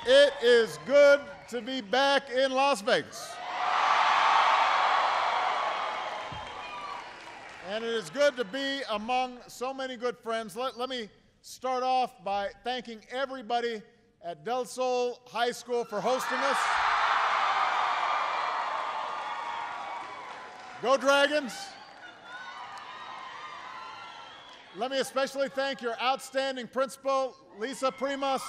It is good to be back in Las Vegas. And it is good to be among so many good friends. Let me start off by thanking everybody at Del Sol High School for hosting us. Go Dragons! Let me especially thank your outstanding principal, Lisa Primas.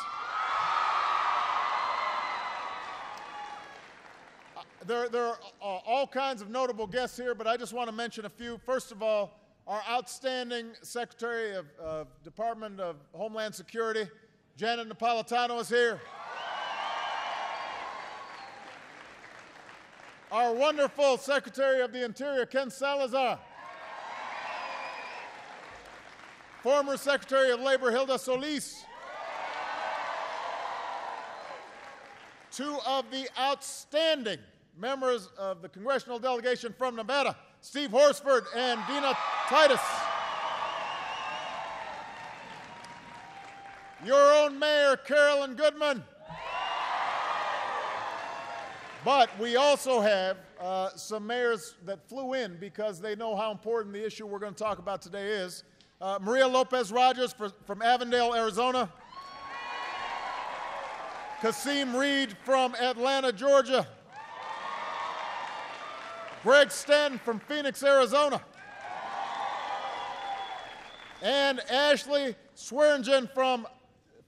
There are all kinds of notable guests here, but I just want to mention a few. First of all, our outstanding Secretary of Department of Homeland Security, Janet Napolitano, is here. Our wonderful Secretary of the Interior, Ken Salazar. Former Secretary of Labor, Hilda Solis. Two of the outstanding members of the congressional delegation from Nevada, Steve Horsford and Dina Titus. Your own mayor, Carolyn Goodman. But we also have some mayors that flew in because they know how important the issue we're going to talk about today is. Maria Lopez Rogers from Avondale, Arizona. Kasim Reed from Atlanta, Georgia. Greg Stanton from Phoenix, Arizona. And Ashley Swearingen from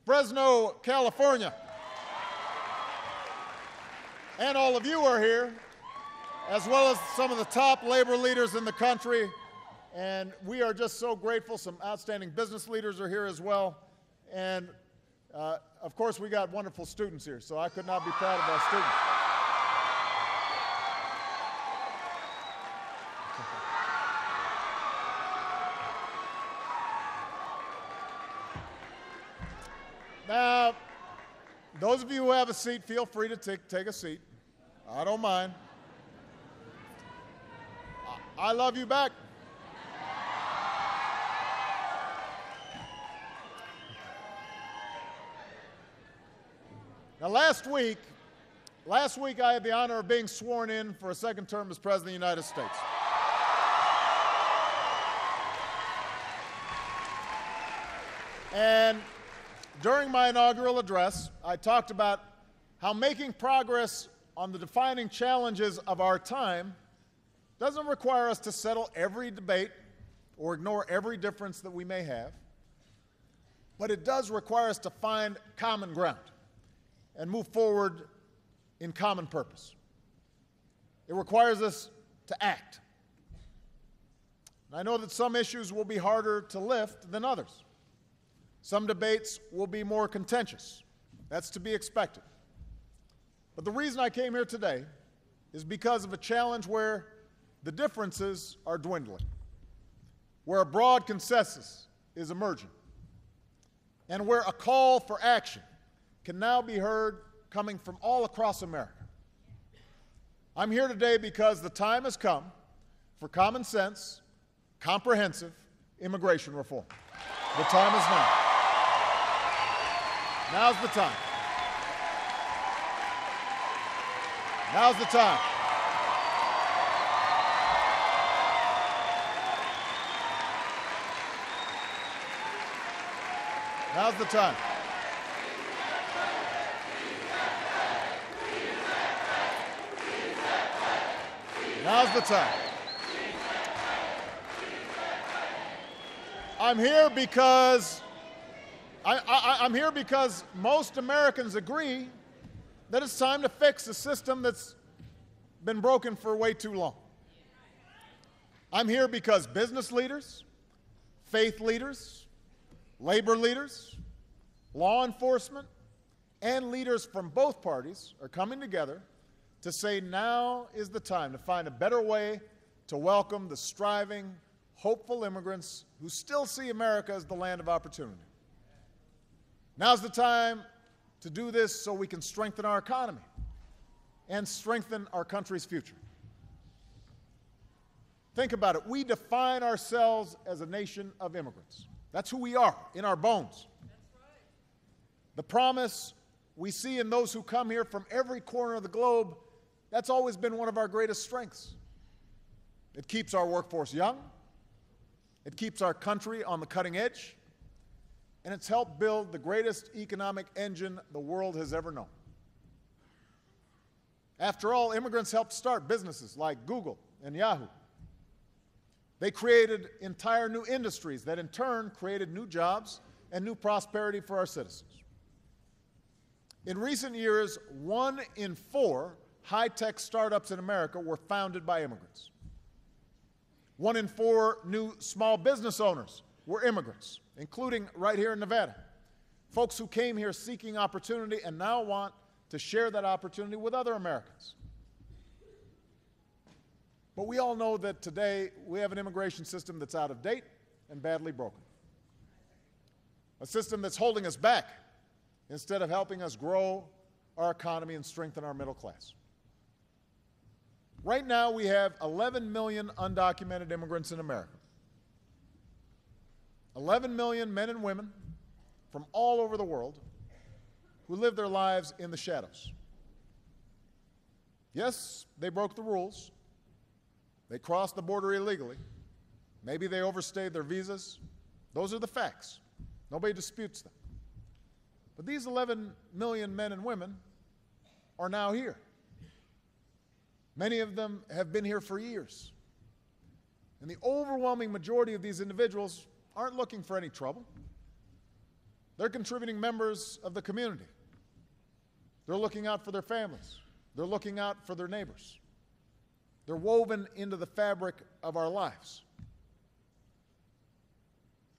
Fresno, California. And all of you are here, as well as some of the top labor leaders in the country. And we are just so grateful. Some outstanding business leaders are here as well. And of course, we got wonderful students here, so I could not be proud of our students. Now, those of you who have a seat, feel free to take a seat. I don't mind. I love you back. Now, last week I had the honor of being sworn in for a second term as President of the United States. And during my inaugural address, I talked about how making progress on the defining challenges of our time doesn't require us to settle every debate or ignore every difference that we may have, but it does require us to find common ground and move forward in common purpose. It requires us to act. And I know that some issues will be harder to lift than others. Some debates will be more contentious. That's to be expected. But the reason I came here today is because of a challenge where the differences are dwindling, where a broad consensus is emerging, and where a call for action can now be heard coming from all across America. I'm here today because the time has come for common sense, comprehensive immigration reform. The time is now. Now's the time. Now's the time. Now's the time. Now's the time. I'm here because most Americans agree that it's time to fix a system that's been broken for way too long. I'm here because business leaders, faith leaders, labor leaders, law enforcement, and leaders from both parties are coming together to say now is the time to find a better way to welcome the striving, hopeful immigrants who still see America as the land of opportunity. Now's the time to do this so we can strengthen our economy and strengthen our country's future. Think about it. We define ourselves as a nation of immigrants. That's who we are in our bones. That's right. The promise we see in those who come here from every corner of the globe, that's always been one of our greatest strengths. It keeps our workforce young, it keeps our country on the cutting edge, and it's helped build the greatest economic engine the world has ever known. After all, immigrants helped start businesses like Google and Yahoo. They created entire new industries that in turn created new jobs and new prosperity for our citizens. In recent years, 1 in 4 high-tech startups in America were founded by immigrants. 1 in 4 new small business owners were immigrants, including right here in Nevada. Folks who came here seeking opportunity and now want to share that opportunity with other Americans. But we all know that today we have an immigration system that's out of date and badly broken. A system that's holding us back instead of helping us grow our economy and strengthen our middle class. Right now we have 11 million undocumented immigrants in America. 11 million men and women from all over the world who live their lives in the shadows. Yes, they broke the rules. They crossed the border illegally. Maybe they overstayed their visas. Those are the facts. Nobody disputes them. But these 11 million men and women are now here. Many of them have been here for years. And the overwhelming majority of these individuals aren't looking for any trouble. They're contributing members of the community. They're looking out for their families. They're looking out for their neighbors. They're woven into the fabric of our lives.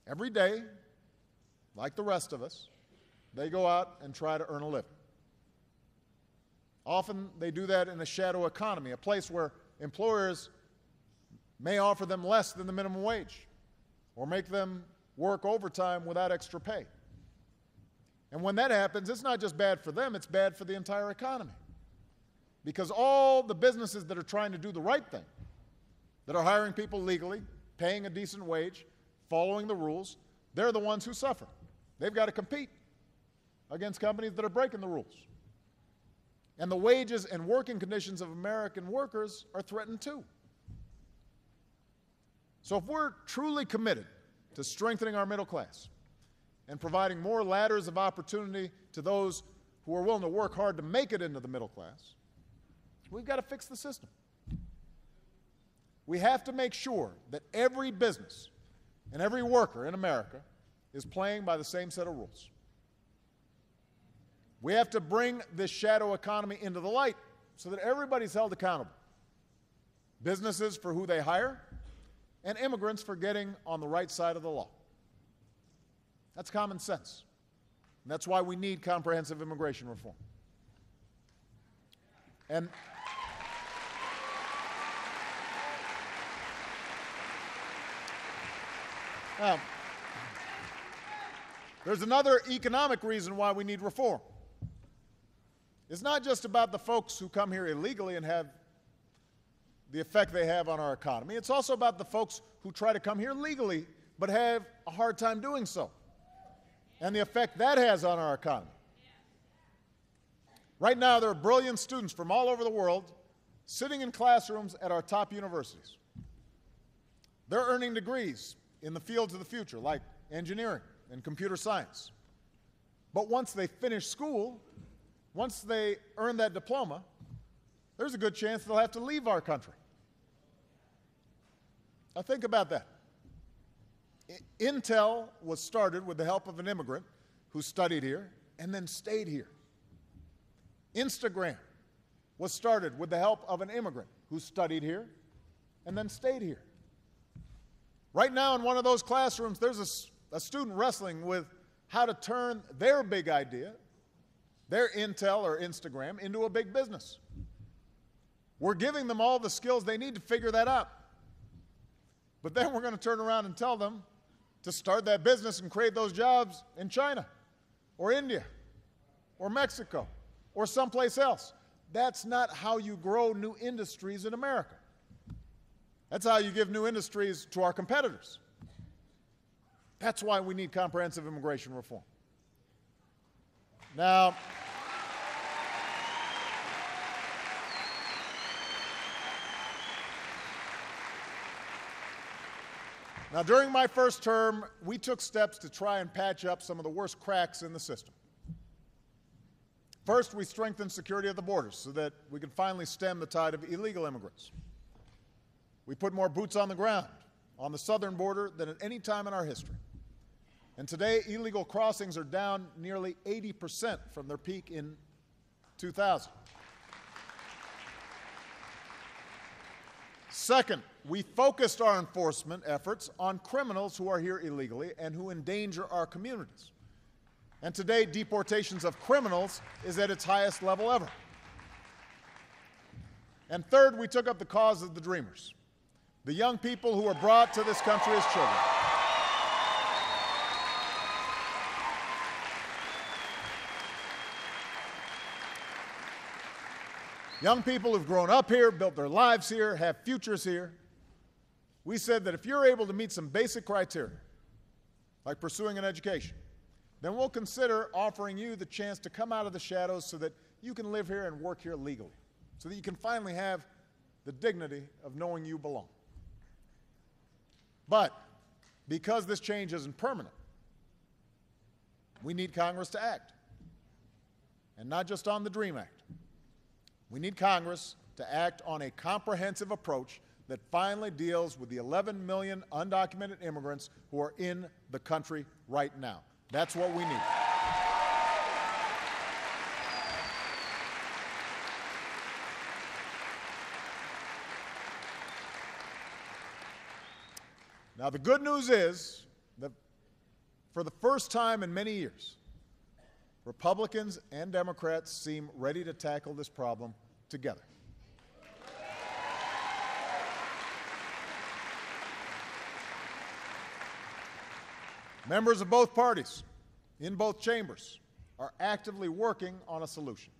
Every day, like the rest of us, they go out and try to earn a living. Often they do that in a shadow economy, a place where employers may offer them less than the minimum wage or make them work overtime without extra pay. And when that happens, it's not just bad for them, it's bad for the entire economy. Because all the businesses that are trying to do the right thing, that are hiring people legally, paying a decent wage, following the rules, they're the ones who suffer. They've got to compete against companies that are breaking the rules. And the wages and working conditions of American workers are threatened too. So if we're truly committed to strengthening our middle class and providing more ladders of opportunity to those who are willing to work hard to make it into the middle class, we've got to fix the system. We have to make sure that every business and every worker in America is playing by the same set of rules. We have to bring this shadow economy into the light so that everybody's held accountable. Businesses for who they hire, and immigrants for getting on the right side of the law. That's common sense. And that's why we need comprehensive immigration reform. And now, there's another economic reason why we need reform. It's not just about the folks who come here illegally and have the effect they have on our economy. It's also about the folks who try to come here legally but have a hard time doing so, and the effect that has on our economy. Right now, there are brilliant students from all over the world sitting in classrooms at our top universities. They're earning degrees in the fields of the future, like engineering and computer science. But once they finish school, once they earn that diploma, there's a good chance they'll have to leave our country. Now think about that. Intel was started with the help of an immigrant who studied here and then stayed here. Instagram was started with the help of an immigrant who studied here and then stayed here. Right now in one of those classrooms, there's a student wrestling with how to turn their big idea, their Intel or Instagram, into a big business. We're giving them all the skills they need to figure that out. But then we're going to turn around and tell them to start that business and create those jobs in China or India or Mexico or someplace else. That's not how you grow new industries in America. That's how you give new industries to our competitors. That's why we need comprehensive immigration reform. Now, Now, during my first term, we took steps to try and patch up some of the worst cracks in the system. First, we strengthened security at the borders so that we could finally stem the tide of illegal immigrants. We put more boots on the ground on the southern border than at any time in our history. And today, illegal crossings are down nearly 80% from their peak in 2000. Second, we focused our enforcement efforts on criminals who are here illegally and who endanger our communities. And today, deportations of criminals is at its highest level ever. And third, we took up the cause of the dreamers, the young people who were brought to this country as children. Young people who've grown up here, built their lives here, have futures here. We said that if you're able to meet some basic criteria, like pursuing an education, then we'll consider offering you the chance to come out of the shadows so that you can live here and work here legally, so that you can finally have the dignity of knowing you belong. But because this change isn't permanent, we need Congress to act, and not just on the DREAM Act. We need Congress to act on a comprehensive approach that finally deals with the 11 million undocumented immigrants who are in the country right now. That's what we need. Now, the good news is that for the first time in many years, Republicans and Democrats seem ready to tackle this problem together. Members of both parties, in both chambers, are actively working on a solution.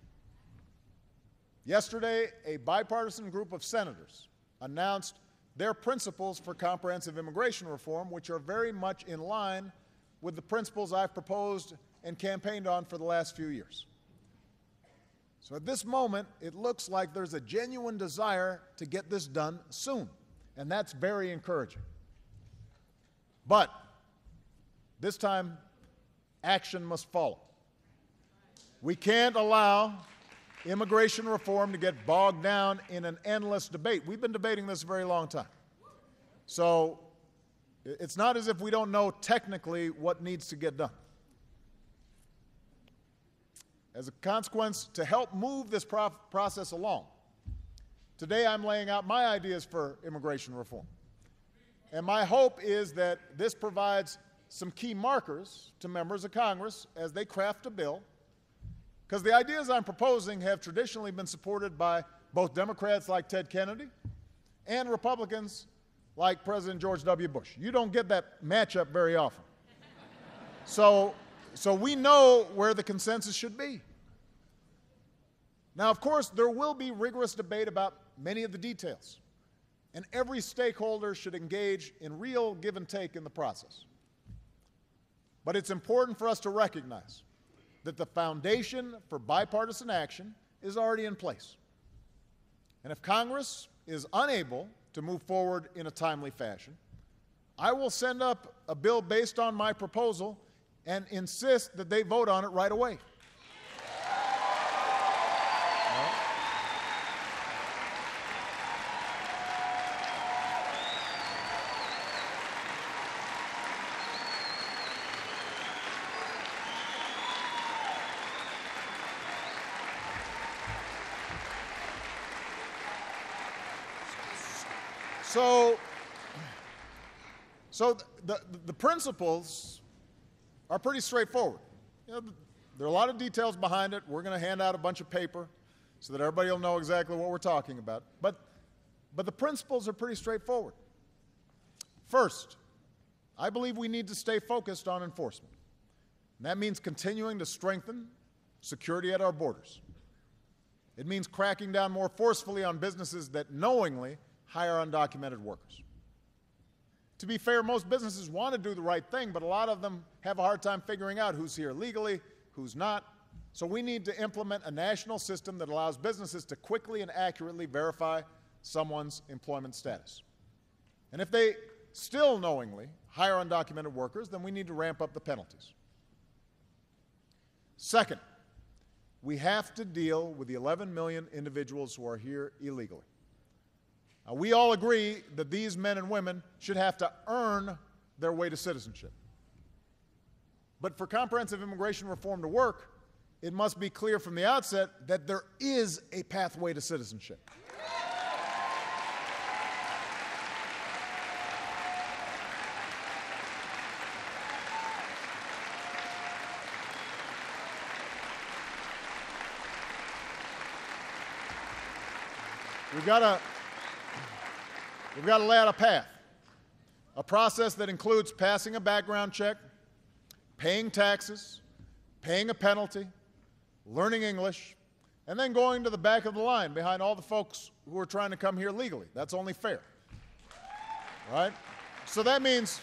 Yesterday, a bipartisan group of senators announced their principles for comprehensive immigration reform, which are very much in line with the principles I've proposed and campaigned on for the last few years. So at this moment, it looks like there's a genuine desire to get this done soon, and that's very encouraging. But this time, action must follow. We can't allow immigration reform to get bogged down in an endless debate. We've been debating this a very long time. So it's not as if we don't know technically what needs to get done. As a consequence, to help move this process along, today I'm laying out my ideas for immigration reform. And my hope is that this provides some key markers to members of Congress as they craft a bill, because the ideas I'm proposing have traditionally been supported by both Democrats like Ted Kennedy and Republicans like President George W. Bush. You don't get that matchup very often. So we know where the consensus should be. Now, of course, there will be rigorous debate about many of the details, and every stakeholder should engage in real give and take in the process. But it's important for us to recognize that the foundation for bipartisan action is already in place. And if Congress is unable to move forward in a timely fashion, I will send up a bill based on my proposal and insist that they vote on it right away. So the principles are pretty straightforward. You know, there are a lot of details behind it. We're going to hand out a bunch of paper so that everybody will know exactly what we're talking about. But the principles are pretty straightforward. First, I believe we need to stay focused on enforcement. And that means continuing to strengthen security at our borders. It means cracking down more forcefully on businesses that knowingly hire undocumented workers. To be fair, most businesses want to do the right thing, but a lot of them have a hard time figuring out who's here legally, who's not. So we need to implement a national system that allows businesses to quickly and accurately verify someone's employment status. And if they still knowingly hire undocumented workers, then we need to ramp up the penalties. Second, we have to deal with the 11 million individuals who are here illegally. Now, we all agree that these men and women should have to earn their way to citizenship. But for comprehensive immigration reform to work, it must be clear from the outset that there is a pathway to citizenship. We've got to lay out a path, a process that includes passing a background check, paying taxes, paying a penalty, learning English, and then going to the back of the line behind all the folks who are trying to come here legally. That's only fair, right? So that means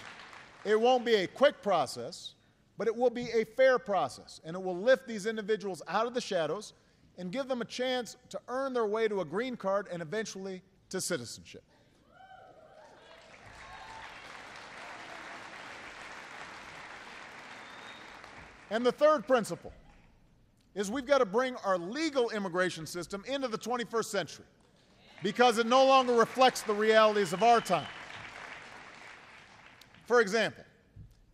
it won't be a quick process, but it will be a fair process, and it will lift these individuals out of the shadows and give them a chance to earn their way to a green card and eventually to citizenship. And the third principle is we've got to bring our legal immigration system into the 21st century because it no longer reflects the realities of our time. For example,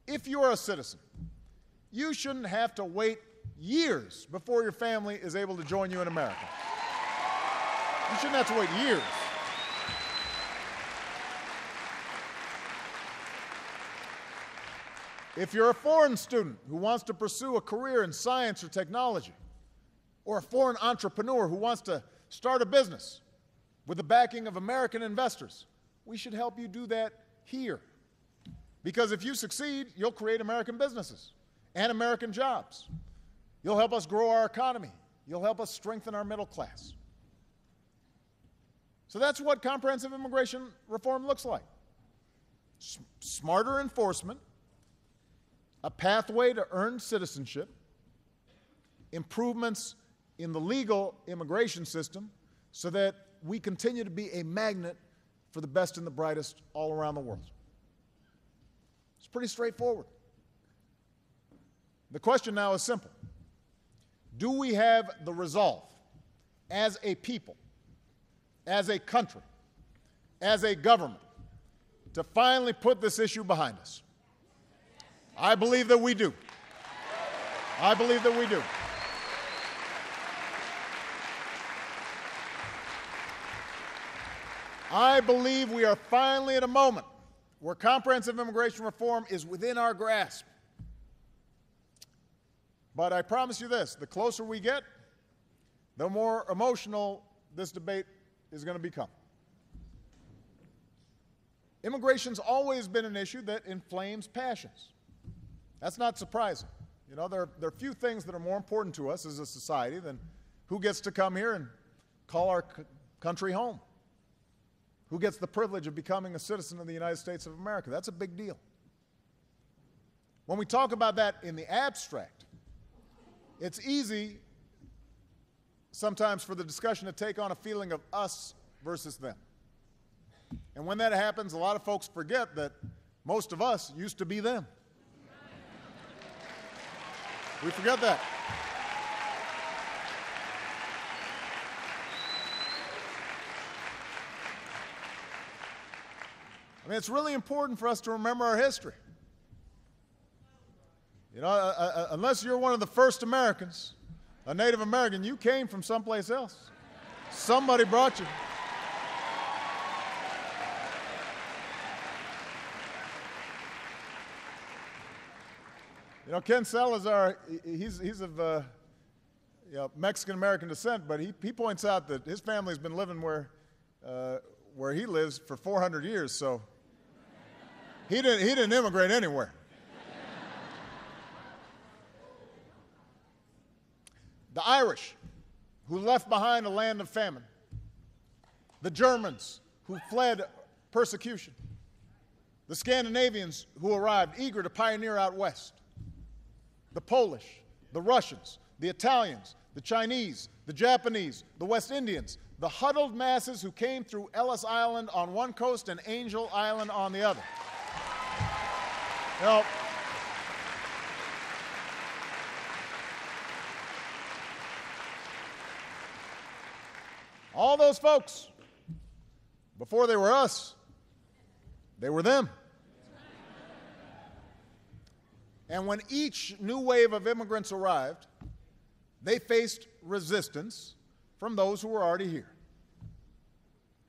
if you are a citizen, you shouldn't have to wait years before your family is able to join you in America. You shouldn't have to wait years. If you're a foreign student who wants to pursue a career in science or technology, or a foreign entrepreneur who wants to start a business with the backing of American investors, we should help you do that here. Because if you succeed, you'll create American businesses and American jobs. You'll help us grow our economy. You'll help us strengthen our middle class. So that's what comprehensive immigration reform looks like. Smarter enforcement, a pathway to earn citizenship, improvements in the legal immigration system so that we continue to be a magnet for the best and the brightest all around the world. It's pretty straightforward. The question now is simple. Do we have the resolve as a people, as a country, as a government, to finally put this issue behind us? I believe that we do. I believe that we do. I believe we are finally at a moment where comprehensive immigration reform is within our grasp. But I promise you this, the closer we get, the more emotional this debate is going to become. Immigration's always been an issue that inflames passions. That's not surprising. You know, there are few things that are more important to us as a society than who gets to come here and call our country home. Who gets the privilege of becoming a citizen of the United States of America. That's a big deal. When we talk about that in the abstract, it's easy sometimes for the discussion to take on a feeling of us versus them. And when that happens, a lot of folks forget that most of us used to be them. We forget that. I mean, it's really important for us to remember our history. You know, unless you're one of the first Americans, a Native American, you came from someplace else. Somebody brought you. You know, Ken Salazar, he's of Mexican-American descent, but he points out that his family's been living where he lives for 400 years, so he didn't immigrate anywhere. The Irish, who left behind a land of famine. The Germans, who fled persecution. The Scandinavians, who arrived eager to pioneer out west. The Polish, the Russians, the Italians, the Chinese, the Japanese, the West Indians, the huddled masses who came through Ellis Island on one coast and Angel Island on the other. You know, all those folks, before they were us, they were them. And when each new wave of immigrants arrived, they faced resistance from those who were already here.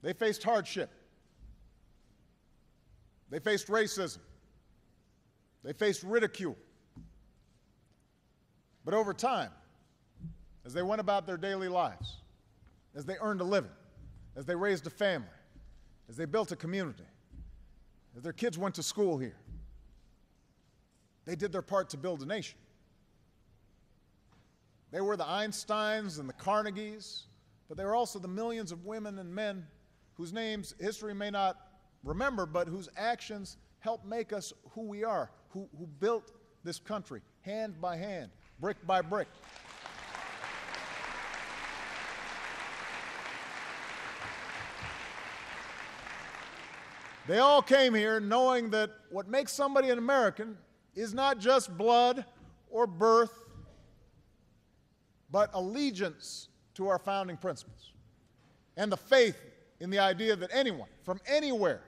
They faced hardship. They faced racism. They faced ridicule. But over time, as they went about their daily lives, as they earned a living, as they raised a family, as they built a community, as their kids went to school here, they did their part to build a nation. They were the Einsteins and the Carnegies, but they were also the millions of women and men whose names history may not remember, but whose actions helped make us who we are, who built this country hand by hand, brick by brick. They all came here knowing that what makes somebody an American is not just blood or birth, but allegiance to our founding principles and the faith in the idea that anyone from anywhere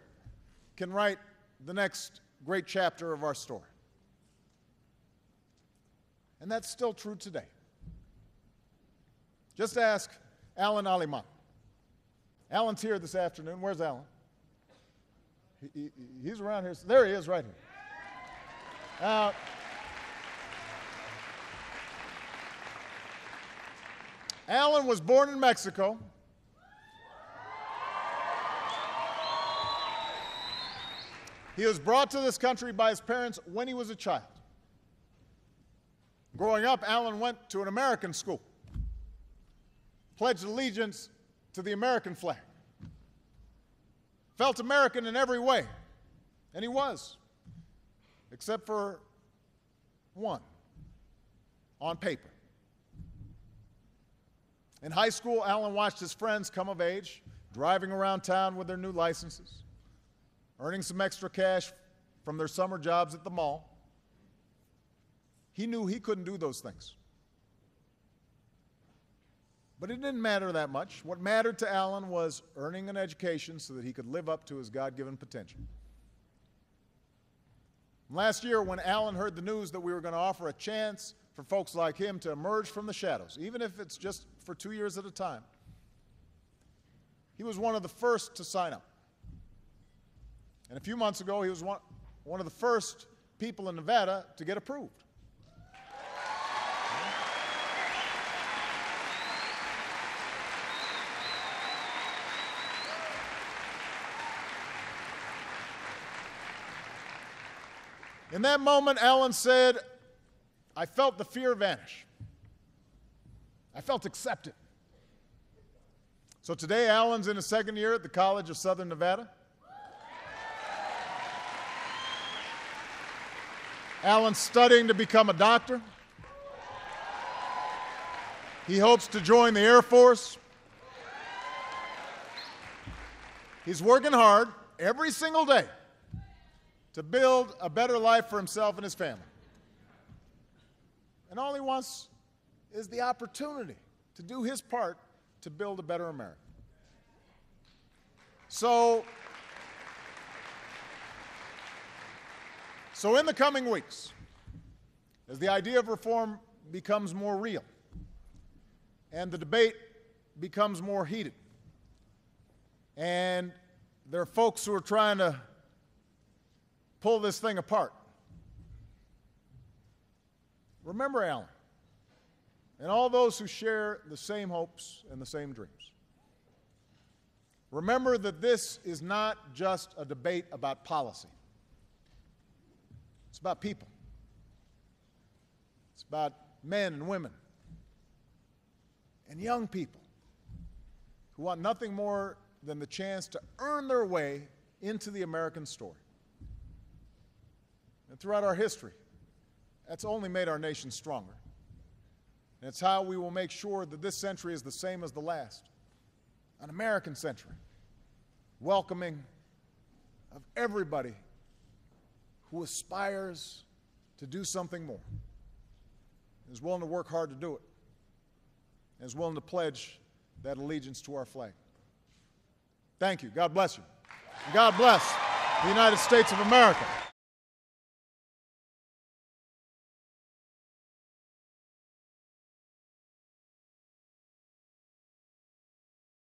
can write the next great chapter of our story. And that's still true today. Just ask Alan Aliman. Alan's here this afternoon. Where's Alan? He's around here. There he is, right here. Now, Alan was born in Mexico. He was brought to this country by his parents when he was a child. Growing up, Alan went to an American school, pledged allegiance to the American flag, felt American in every way, and he was, except for one, on paper. In high school, Alan watched his friends come of age, driving around town with their new licenses, earning some extra cash from their summer jobs at the mall. He knew he couldn't do those things. But it didn't matter that much. What mattered to Alan was earning an education so that he could live up to his God-given potential. Last year, when Alan heard the news that we were going to offer a chance for folks like him to emerge from the shadows, even if it's just for 2 years at a time, he was one of the first to sign up. And a few months ago, he was one of the first people in Nevada to get approved. In that moment, Alan said, I felt the fear vanish. I felt accepted. So today, Alan's in his second year at the College of Southern Nevada. Alan's studying to become a doctor. He hopes to join the Air Force. He's working hard every single day to build a better life for himself and his family. And all he wants is the opportunity to do his part to build a better America. So in the coming weeks, as the idea of reform becomes more real and the debate becomes more heated, and there are folks who are trying to pull this thing apart, remember Alan and all those who share the same hopes and the same dreams. Remember that this is not just a debate about policy. It's about people. It's about men and women and young people who want nothing more than the chance to earn their way into the American story. And throughout our history, that's only made our nation stronger. And it's how we will make sure that this century is the same as the last, an American century, welcoming of everybody who aspires to do something more, is willing to work hard to do it, and is willing to pledge that allegiance to our flag. Thank you. God bless you. And God bless the United States of America.